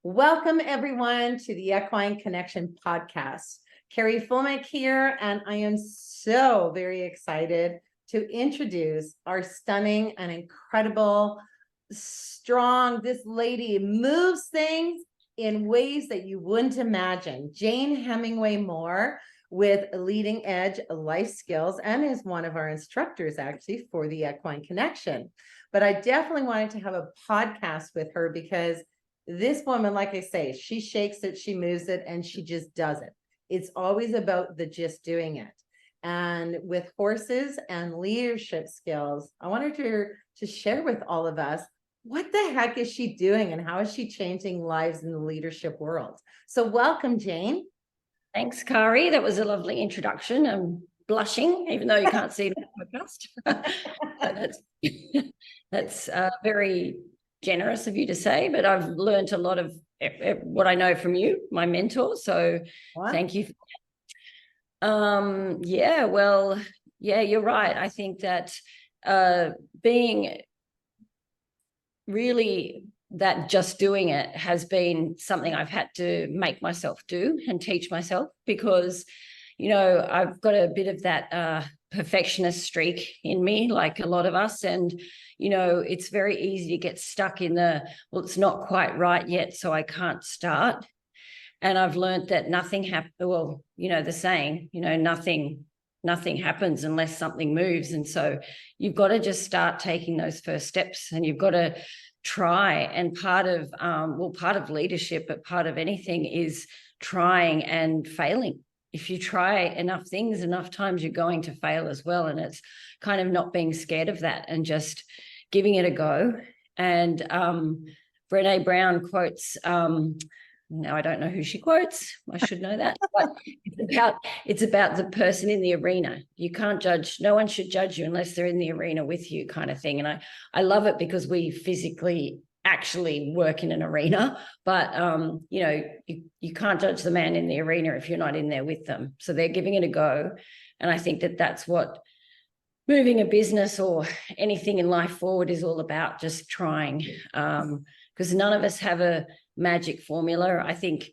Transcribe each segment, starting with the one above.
Welcome, everyone, to the Equine Connection podcast. Carrie Fulmick here, and I am so very excited to introduce our stunning and incredible, strong, this lady moves things in ways that you wouldn't imagine. Jane Hemingway-Mohr with leading edge life skills and is one of our instructors actually for the Equine Connection. But I definitely wanted to have a podcast with her because this woman, like I say, she shakes it, she moves it, and she just does it. It's always about the just doing it. And with horses and leadership skills, I wanted her to share with all of us, what the heck is she doing and how is she changing lives in the leadership world? So welcome, Jane. Thanks, Kari. That was a lovely introduction. I'm blushing, even though you can't see the podcast. That's very generous of you to say, but I've learned a lot of what I know from you, my mentor. So Thank you for that. You're right. I think that being really that just doing it has been something I've had to make myself do and teach myself because, I've got a bit of that perfectionist streak in me, like a lot of us. And, it's very easy to get stuck in it's not quite right yet, so I can't start. And I've learned that nothing happens. Well, the saying, nothing happens unless something moves. And so you've got to just start taking those first steps and you've got to try. And part of leadership, but part of anything is trying and failing. If you try enough things, enough times, you're going to fail as well. And it's kind of not being scared of that and just giving it a go. And Brené Brown quotes, now I don't know who she quotes, I should know that, but it's about the person in the arena. You can't judge, no one should judge you unless they're in the arena with you, kind of thing. And I love it because we physically actually work in an arena, but you can't judge the man in the arena if you're not in there with them. So they're giving it a go. And I think that that's what moving a business or anything in life forward is all about, just trying, because none of us have a magic formula. I think,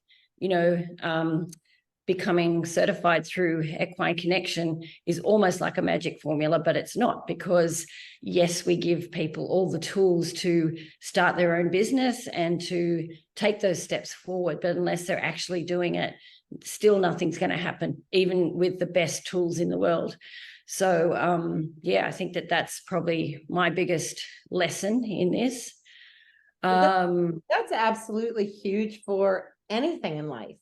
becoming certified through Equine Connection is almost like a magic formula, but it's not, because yes, we give people all the tools to start their own business and to take those steps forward. But unless they're actually doing it, still nothing's going to happen, even with the best tools in the world. So, I think that that's probably my biggest lesson in this. That's absolutely huge for anything in life,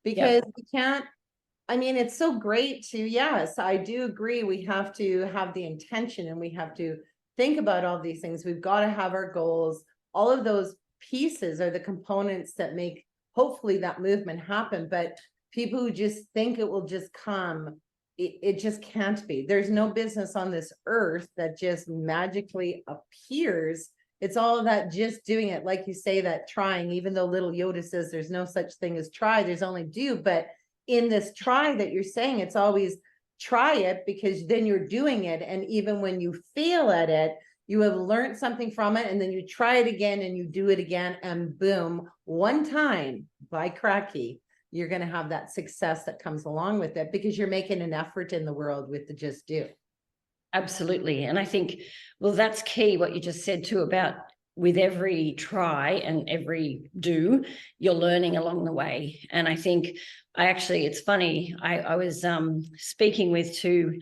because you can't, it's so great to, yes, I do agree. We have to have the intention and we have to think about all these things. We've got to have our goals. All of those pieces are the components that make, hopefully, that movement happen. But people who just think it will just come, it just can't be. There's no business on this earth that just magically appears. It's all that just doing it. Like you say, that trying, even though little Yoda says there's no such thing as try, there's only do. But in this try that you're saying, it's always try it, because then you're doing it. And even when you fail at it, you have learned something from it. And then you try it again and you do it again. And boom, one time, by cracky, you're going to have that success that comes along with it, because you're making an effort in the world with the just do. Absolutely. And I think, well, that's key, what you just said too, about with every try and every do, you're learning along the way. And I think it's funny, I was speaking with two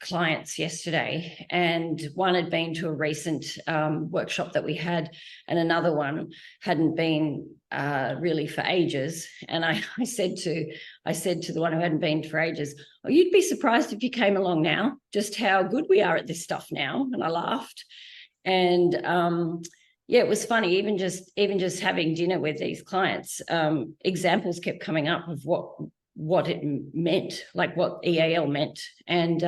clients yesterday, and one had been to a recent workshop that we had, and another one hadn't been really for ages. And I said to the one who hadn't been for ages, "Oh, you'd be surprised if you came along now, just how good we are at this stuff now." And I laughed. And it was funny, even just having dinner with these clients, examples kept coming up of what it meant, like what EAL meant. And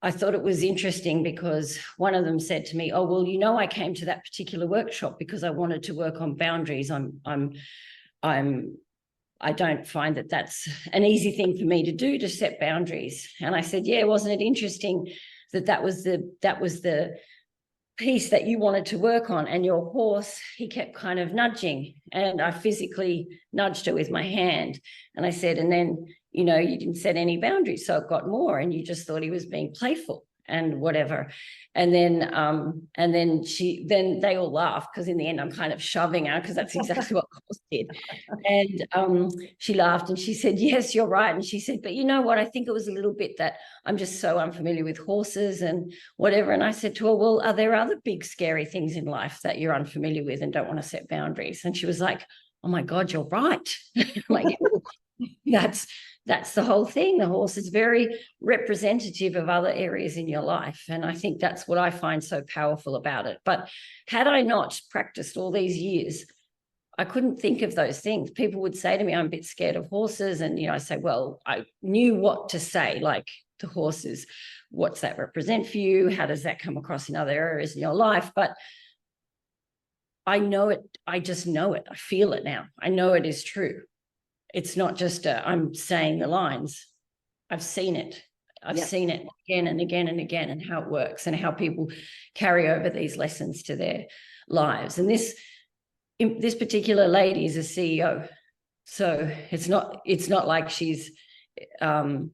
I thought it was interesting because one of them said to me, "Oh, well, I came to that particular workshop because I wanted to work on boundaries. I don't find that that's an easy thing for me to do, to set boundaries." And I said, "Yeah, wasn't it interesting that was the piece that you wanted to work on, and your horse, he kept kind of nudging, and I physically nudged her with my hand, and I said, and then, you know, you didn't set any boundaries, so it got more, and you just thought he was being playful and whatever. And then they all laughed, because in the end I'm kind of shoving her, because that's exactly what the horse did. And she laughed and she said, yes, you're right. And she said, but you know what, I think it was a little bit that I'm just so unfamiliar with horses and whatever. And I said to her, well, are there other big scary things in life that you're unfamiliar with and don't want to set boundaries? And she was like, oh my God, you're right. Like, that's the whole thing. The horse is very representative of other areas in your life. And I think that's what I find so powerful about it. But had I not practiced all these years, I couldn't think of those things. People would say to me, I'm a bit scared of horses. And, you know, I say, well, I knew what to say, like the horses, what's that represent for you? How does that come across in other areas in your life? But I know it. I just know it. I feel it now. I know it is true. It's not just I'm saying the lines. I've seen it. I've seen it again and again and again, and how it works and how people carry over these lessons to their lives. And this particular lady is a CEO. So it's not like she's I'm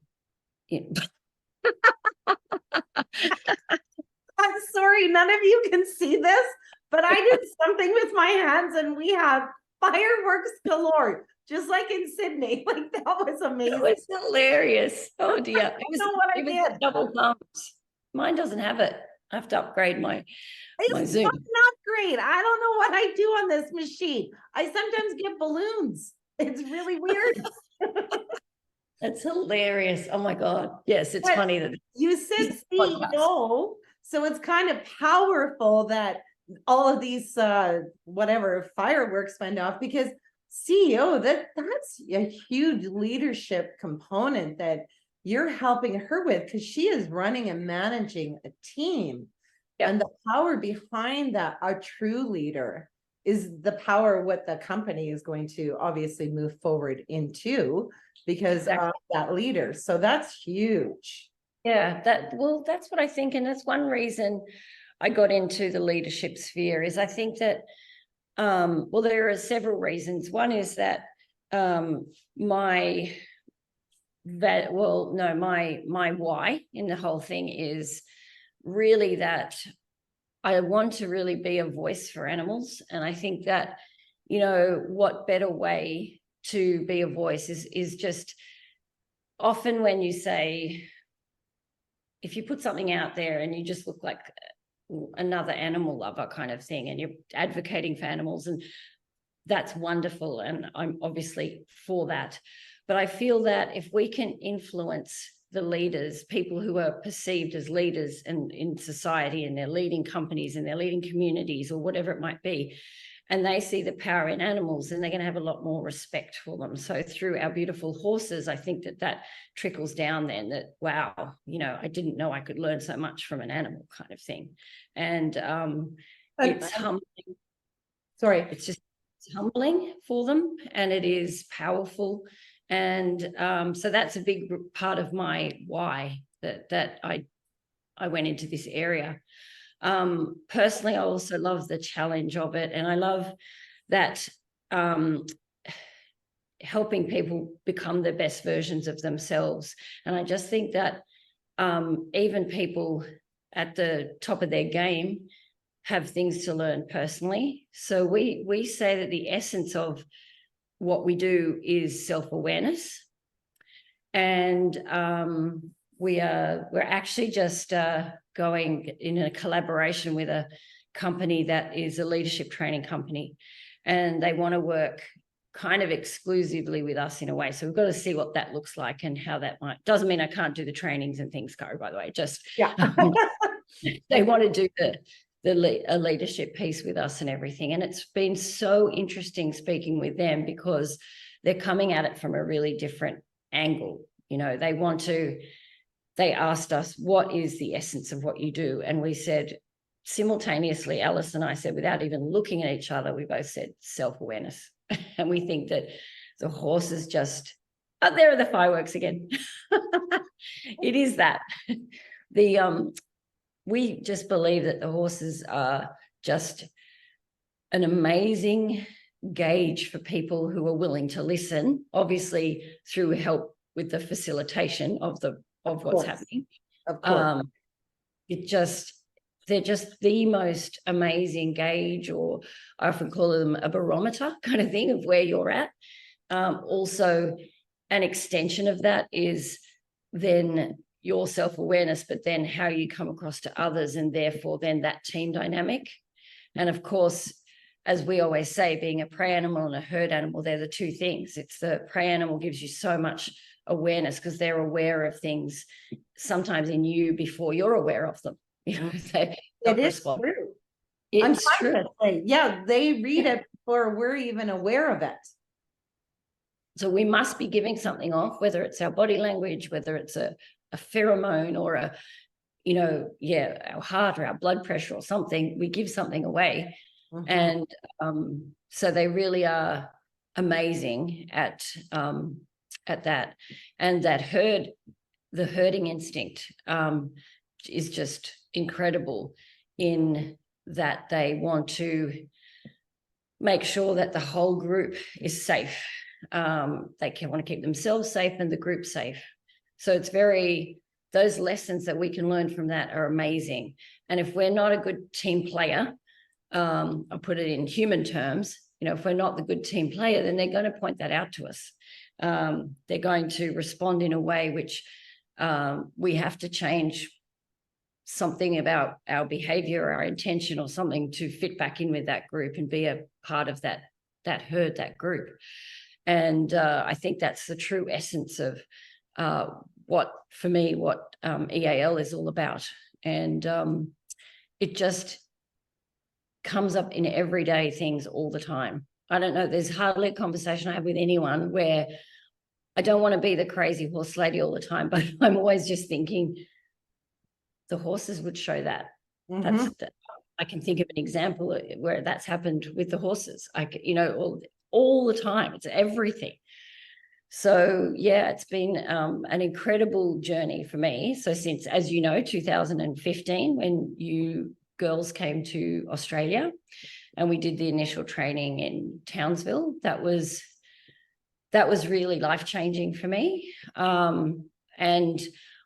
sorry, none of you can see this, but I did something with my hands and we had fireworks galore, just like in Sydney. Like, that was amazing. It was hilarious. Oh dear. I don't know what I did. Double thumbs. Mine doesn't have it. I have to upgrade my Zoom. Not great. I don't know what I do on this machine. I sometimes get balloons. It's really weird. That's hilarious. Oh my God. Yes, it's funny that you said CEO, so it's kind of powerful that all of these whatever fireworks went off, because CEO, that's a huge leadership component that you're helping her with, because she is running and managing a team. And the power behind that, a true leader, is the power of what the company is going to obviously move forward into, because of that leader. So that's huge. Yeah, that's what I think. And that's one reason I got into the leadership sphere, is I think that, well, there are several reasons. One is that my why in the whole thing is really that I want to really be a voice for animals. And I think that, you know, what better way to be a voice is just, often when you say, if you put something out there and you just look like another animal lover kind of thing, and you're advocating for animals, and that's wonderful, and I'm obviously for that. But I feel that if we can influence the leaders, people who are perceived as leaders in society, and they're leading companies and they're leading communities or whatever it might be, and they see the power in animals, and they're going to have a lot more respect for them. So through our beautiful horses, I think that trickles down then, that, wow, you know, I didn't know I could learn so much from an animal kind of thing. And it's humbling. Sorry. It's humbling for them, and it is powerful. And so that's a big part of my why, that I went into this area. Personally, I also love the challenge of it, and I love that helping people become the best versions of themselves. And I just think that even people at the top of their game have things to learn personally. So we say that the essence of what we do is self-awareness, and we're actually just going in a collaboration with a company that is a leadership training company, and they want to work kind of exclusively with us in a way. So we've got to see what that looks like and how that might. Doesn't mean I can't do the trainings and things, Go, by the way. Just they want to do a leadership piece with us and everything. And it's been so interesting speaking with them, because they're coming at it from a really different angle. You know, they asked us, what is the essence of what you do? And we said simultaneously, Alice and I said, without even looking at each other, we both said self-awareness. And we think that the horse is just, oh, there are the fireworks again. It is that. we just believe that the horses are just an amazing gauge for people who are willing to listen, obviously through help with the facilitation of what's happening. Of course. They're just the most amazing gauge, or I often call them a barometer kind of thing of where you're at. Also, an extension of that is then your self-awareness, but then how you come across to others, and therefore then that team dynamic. And of course, as we always say, being a prey animal and a herd animal, they're the two things. It's the prey animal gives you so much awareness because they're aware of things sometimes in you before you're aware of them. You know, it is true. It's true. Yeah, they read it before we're even aware of it. So we must be giving something off, whether it's our body language, whether it's a pheromone or our heart or our blood pressure or something. We give something away. Mm-hmm. And so they really are amazing at that. And that the herding instinct is just incredible in that they want to make sure that the whole group is safe. They want to keep themselves safe and the group safe. So it's those lessons that we can learn from that are amazing. And if we're not a good team player, I'll put it in human terms, if we're not the good team player, then they're going to point that out to us. They're going to respond in a way which we have to change something about our behavior, our intention or something to fit back in with that group and be a part of that herd, that group. And I think that's the true essence of what EAL is all about. And it just comes up in everyday things all the time. I don't know, there's hardly a conversation I have with anyone where I don't want to be the crazy horse lady all the time, but I'm always just thinking the horses would show that. Mm-hmm. I can think of an example where that's happened with the horses. All the time. It's everything. So yeah, it's been an incredible journey for me. So since, as you know, 2015, when you girls came to Australia and we did the initial training in Townsville, that was really life-changing for me. And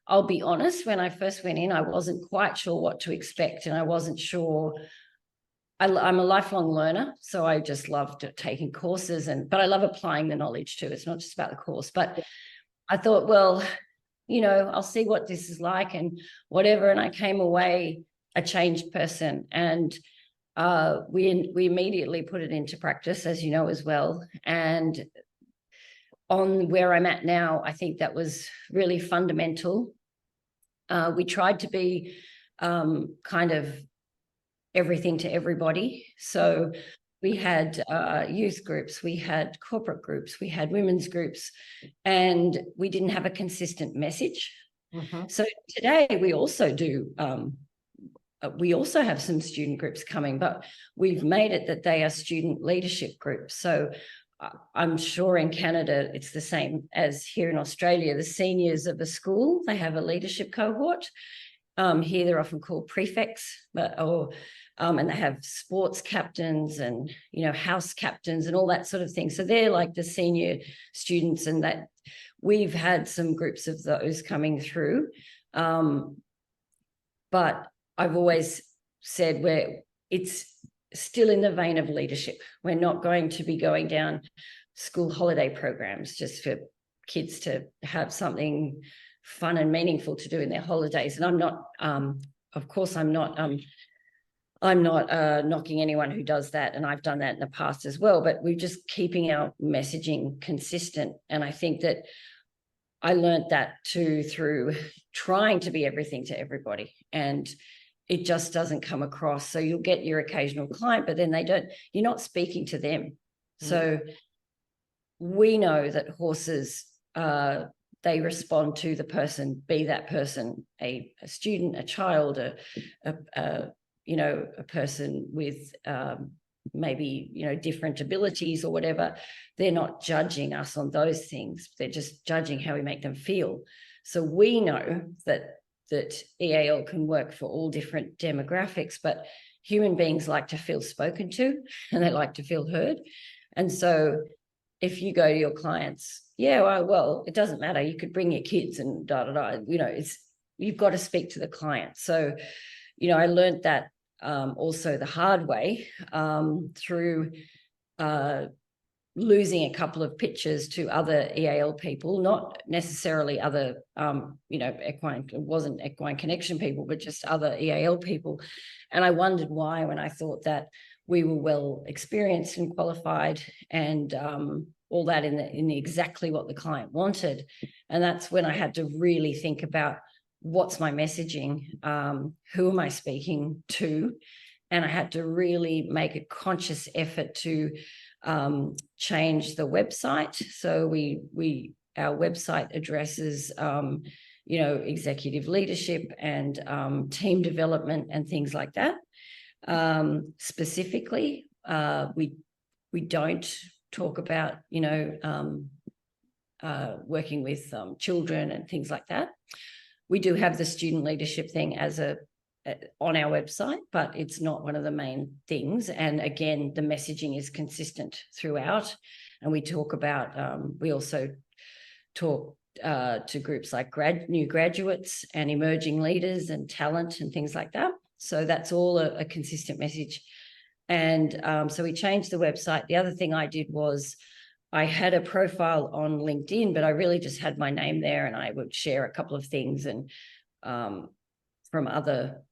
I'll be honest, when I first went in, I wasn't quite sure what to expect, and I wasn't sure. I'm a lifelong learner, so I just loved taking courses, but I love applying the knowledge too. It's not just about the course. But I thought, well, I'll see what this is like and whatever. And I came away a changed person, and we immediately put it into practice, as you know as well. And on where I'm at now, I think that was really fundamental. We tried to be kind of everything to everybody. So we had youth groups, we had corporate groups, we had women's groups, and we didn't have a consistent message. Mm-hmm. So today we also do, we also have some student groups coming, but we've made it that they are student leadership groups. So I'm sure in Canada it's the same as here in Australia. The seniors of a school, they have a leadership cohort. Here they're often called prefects, and they have sports captains and house captains and all that sort of thing. So they're like the senior students, and that we've had some groups of those coming through. But I've always said it's still in the vein of leadership. We're not going to be going down school holiday programs just for kids to have something fun and meaningful to do in their holidays. And I'm not, of course, I'm not knocking anyone who does that, and I've done that in the past as well, but we're just keeping our messaging consistent. And I think that I learned that too through trying to be everything to everybody, and it just doesn't come across. So you'll get your occasional client, but then you're not speaking to them. Mm-hmm. So we know that horses, they respond to the person, be that person a student, a child, a person with maybe, different abilities or whatever. They're not judging us on those things. They're just judging how we make them feel. So we know that that EAL can work for all different demographics, but human beings like to feel spoken to and they like to feel heard. And so if you go to your clients, well, it doesn't matter. You could bring your kids and you've got to speak to the client. So, I learned that also the hard way through losing a couple of pitches to other EAL people, not necessarily other, equine, it wasn't Equine Connection people, but just other EAL people. And I wondered why, when I thought that we were well experienced and qualified and all that in exactly what the client wanted. And that's when I had to really think about what's my messaging, who am I speaking to? And I had to really make a conscious effort to change the website. So our website addresses, executive leadership and team development and things like that. Specifically, we don't talk about, working with children and things like that. We do have the student leadership thing on our website, but it's not one of the main things. And again, the messaging is consistent throughout. And we talk about, we also talk to groups like new graduates and emerging leaders and talent and things like that. So that's all a consistent message. And so we changed the website. The other thing I did was I had a profile on LinkedIn, but I really just had my name there, and I would share a couple of things and from other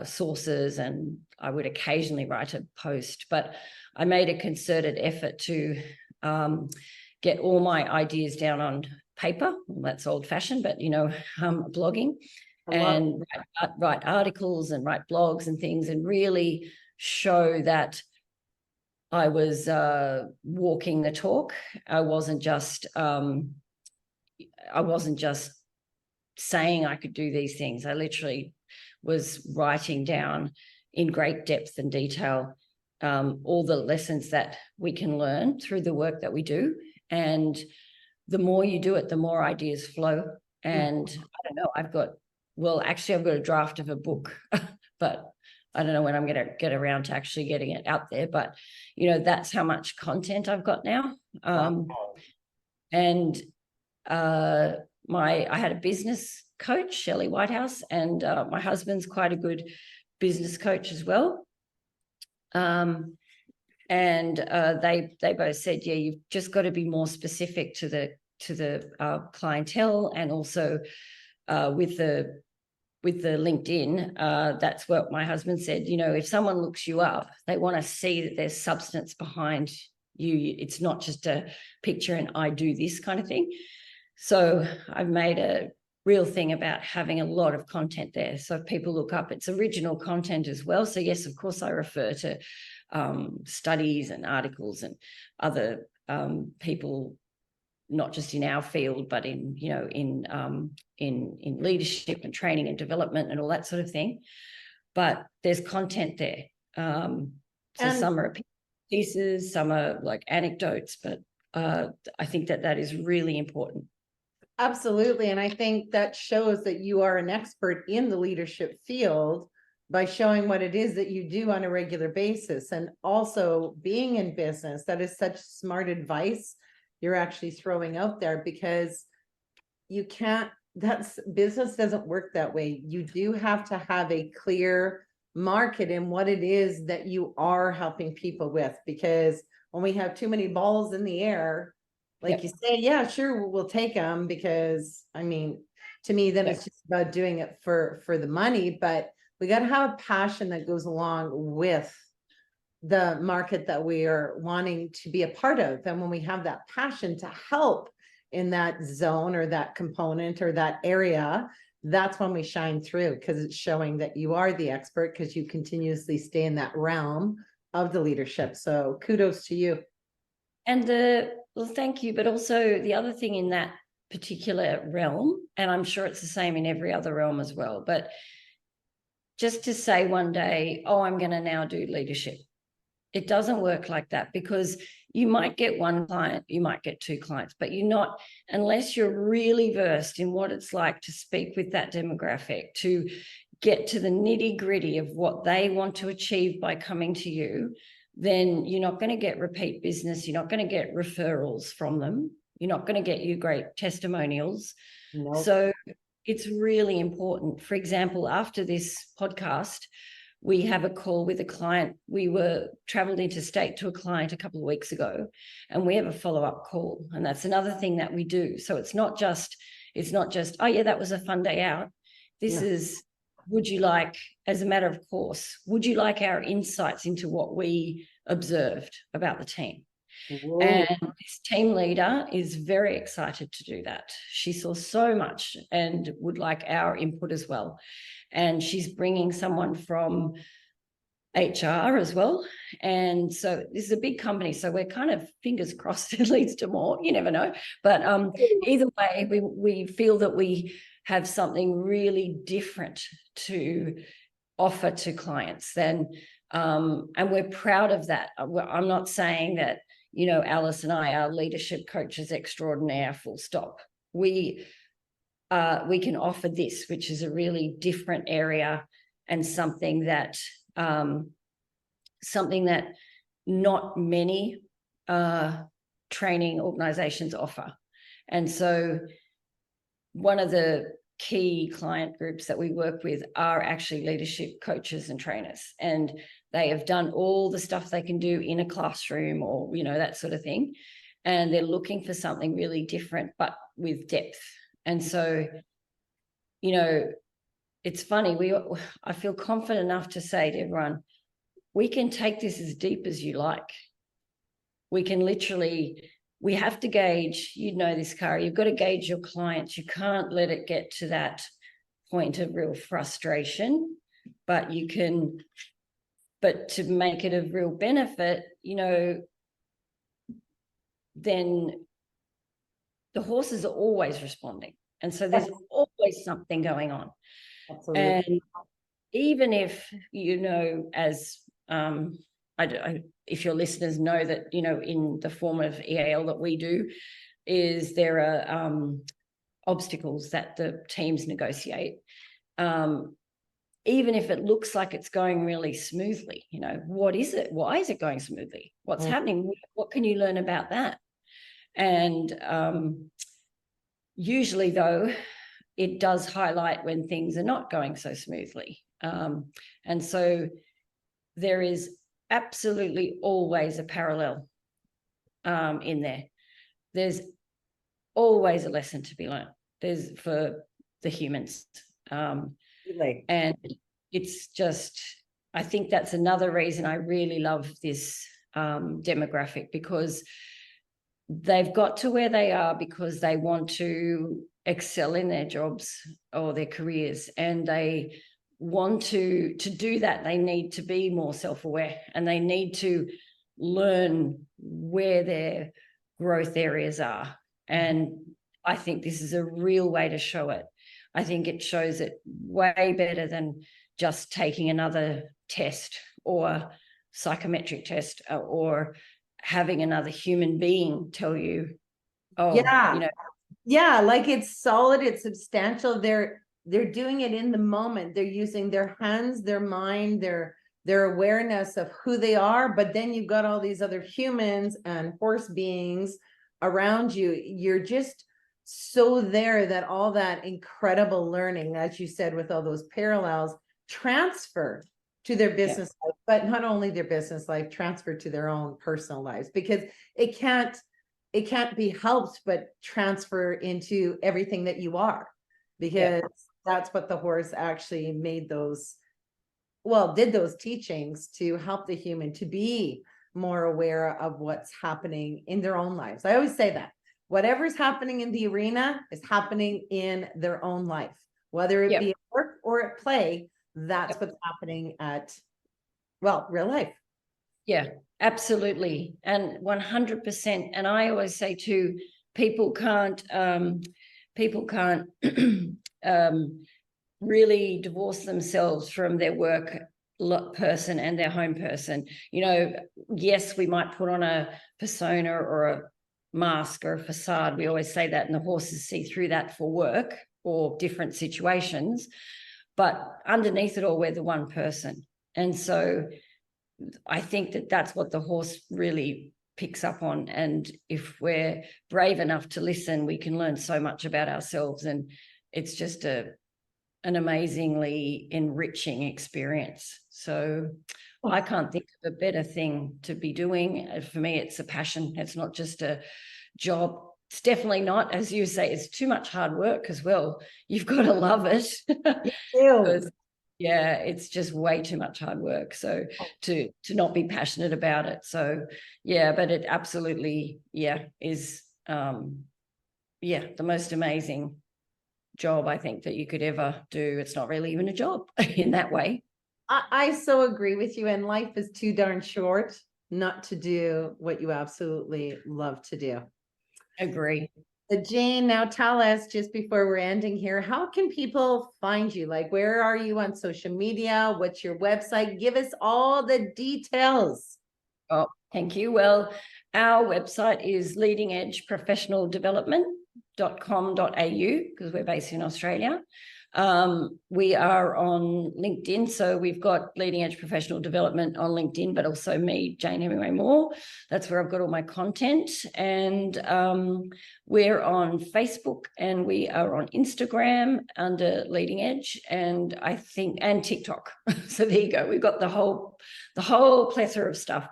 sources, and I would occasionally write a post. But I made a concerted effort to get all my ideas down on paper. Well, that's old-fashioned, but blogging and write articles and write blogs and things, and really show that I was walking the talk. I wasn't just saying I could do these things. I literally was writing down in great depth and detail all the lessons that we can learn through the work that we do. And the more you do it, the more ideas flow. And I don't know, I've got a draft of a book, but I don't know when I'm going to get around to actually getting it out there. But, that's how much content I've got now. And I had a business coach, Shelley Whitehouse, and my husband's quite a good business coach as well. And they both said, you've just got to be more specific to the clientele, and also with the LinkedIn, that's what my husband said. If someone looks you up, they want to see that there's substance behind you. It's not just a picture and I do this kind of thing. So I've made a real thing about having a lot of content there. So if people look up, it's original content as well. So yes, of course, I refer to studies and articles and other people, not just in our field, but in leadership and training and development and all that sort of thing. But there's content there. So some are pieces, some are like anecdotes, but I think that is really important. Absolutely. And I think that shows that you are an expert in the leadership field by showing what it is that you do on a regular basis. And also being in business, that is such smart advice you're actually throwing out there, because business doesn't work that way. You do have to have a clear market in what it is that you are helping people with, because when we have too many balls in the air, like you say, yeah, sure, we'll take them, because to me, then it's just about doing it for the money. But we got to have a passion that goes along with the market that we are wanting to be a part of. And when we have that passion to help in that zone or that component or that area, that's when we shine through, because it's showing that you are the expert, because you continuously stay in that realm of the leadership. So kudos to you. And well, thank you. But also the other thing in that particular realm, and I'm sure it's the same in every other realm as well, but just to say one day, I'm going to now do leadership. It doesn't work like that, because you might get one client, you might get two clients, but you're not, unless you're really versed in what it's like to speak with that demographic, to get to the nitty-gritty of what they want to achieve by coming to you, then you're not going to get repeat business. You're not going to get referrals from them. You're not going to get you great testimonials. Nope. So it's really important. For example, after this podcast, we have a call with a client. We traveled interstate to a client a couple of weeks ago, and we have a follow-up call. And that's another thing that we do. So it's not just, oh yeah, that was a fun day out. This is, would you like, as a matter of course, would you like our insights into what we observed about the team? Whoa. And this team leader is very excited to do that. She saw so much and would like our input as well. And she's bringing someone from HR as well. And so this is a big company. So we're kind of fingers crossed it leads to more. You never know. But either way, we feel that we have something really different to offer to clients and we're proud of that. I'm not saying that, you know, Alice and I are leadership coaches extraordinaire, full stop. We can offer this, which is a really different area and something that not many training organizations offer. And so one of the key client groups that we work with are actually leadership coaches and trainers, and they have done all the stuff they can do in a classroom or, you know, that sort of thing. And they're looking for something really different, but with depth. And so, you know, it's funny. I feel confident enough to say to everyone, we can take this as deep as you like. We can literally, we have to gauge, you know this, Kara, you've got to gauge your clients. You can't let it get to that point of real frustration, but to make it of real benefit, you know, then the horses are always responding. And so there's always something going on. Absolutely. And even if, you know, as if your listeners know that, you know, in the form of EAL that we do, is there are obstacles that the teams negotiate. Even if it looks like it's going really smoothly, you know, what is it? Why is it going smoothly? What's happening? What can you learn about that? And usually, though, it does highlight when things are not going so smoothly. And so there is absolutely always a parallel in there. There's always a lesson to be learned. There's for the humans. And it's just, I think that's another reason I really love this demographic, because they've got to where they are because they want to excel in their jobs or their careers, and they want to do that. They need to be more self-aware, and they need to learn where their growth areas are. And I think this is a real way to show it. I think it shows it way better than just taking another test or psychometric test or having another human being tell you, oh, yeah, you know. Yeah, like it's solid, it's substantial. They're doing it in the moment. They're using their hands, their mind, their awareness of who they are. But then you've got all these other humans and horse beings around you. You're just so there that all that incredible learning, as you said, with all those parallels, transfer to their business life, but not only their business life, transfer to their own personal lives, because it can't be helped but transfer into everything that you are, because that's what the horse actually made did those teachings to help the human to be more aware of what's happening in their own lives. I always say that whatever's happening in the arena is happening in their own life, whether it be at work or at play. That's what's happening at, real life. Yeah, absolutely. And 100%. And I always say too, people can't really divorce themselves from their work person and their home person. You know, yes, we might put on a persona or a mask or a facade. We always say that, and the horses see through that for work or different situations. But underneath it all, we're the one person. And so I think that that's what the horse really picks up on. And if we're brave enough to listen, we can learn so much about ourselves. And it's just an amazingly enriching experience. So I can't think of a better thing to be doing. For me, it's a passion. It's not just a job. It's definitely not, as you say, it's too much hard work as well. You've got to love it. Yeah, it's just way too much hard work. So to not be passionate about it. So yeah, but it absolutely, is the most amazing job I think that you could ever do. It's not really even a job in that way. I so agree with you. And life is too darn short not to do what you absolutely love to do. Agree. Jane, now tell us, just before we're ending here, how can people find you? Like, where are you on social media? What's your website? Give us all the details. Oh, thank you. Well, our website is leadingedgeprofessionaldevelopment.com.au because we're based in Australia. We are on LinkedIn, so we've got Leading Edge Professional Development on LinkedIn, but also me, Jane Hemingway-Mohr. That's where I've got all my content. And we're on Facebook, and we are on Instagram under Leading Edge, and I think, and TikTok. So there you go. We've got the whole plethora of stuff.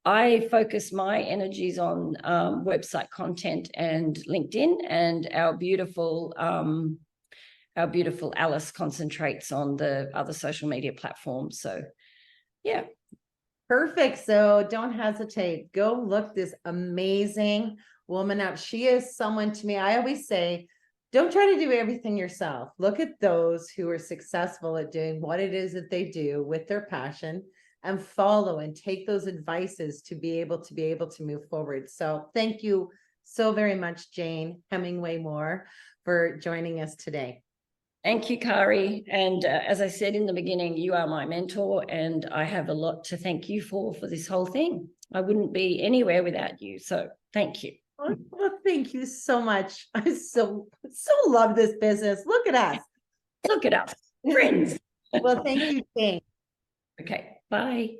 I focus my energies on website content and LinkedIn, and our beautiful Alice concentrates on the other social media platforms. So, yeah. Perfect. So don't hesitate. Go look this amazing woman up. She is someone, to me, I always say, don't try to do everything yourself. Look at those who are successful at doing what it is that they do with their passion, and follow and take those advices to be able to move forward. So thank you so very much, Jane Hemingway-Mohr, for joining us today. Thank you, Kari. And as I said in the beginning, you are my mentor, and I have a lot to thank you for this whole thing. I wouldn't be anywhere without you. So thank you. Well, thank you so much. I so love this business. Look at us. Look at us, friends. Well, thank you, Jane. Okay, bye.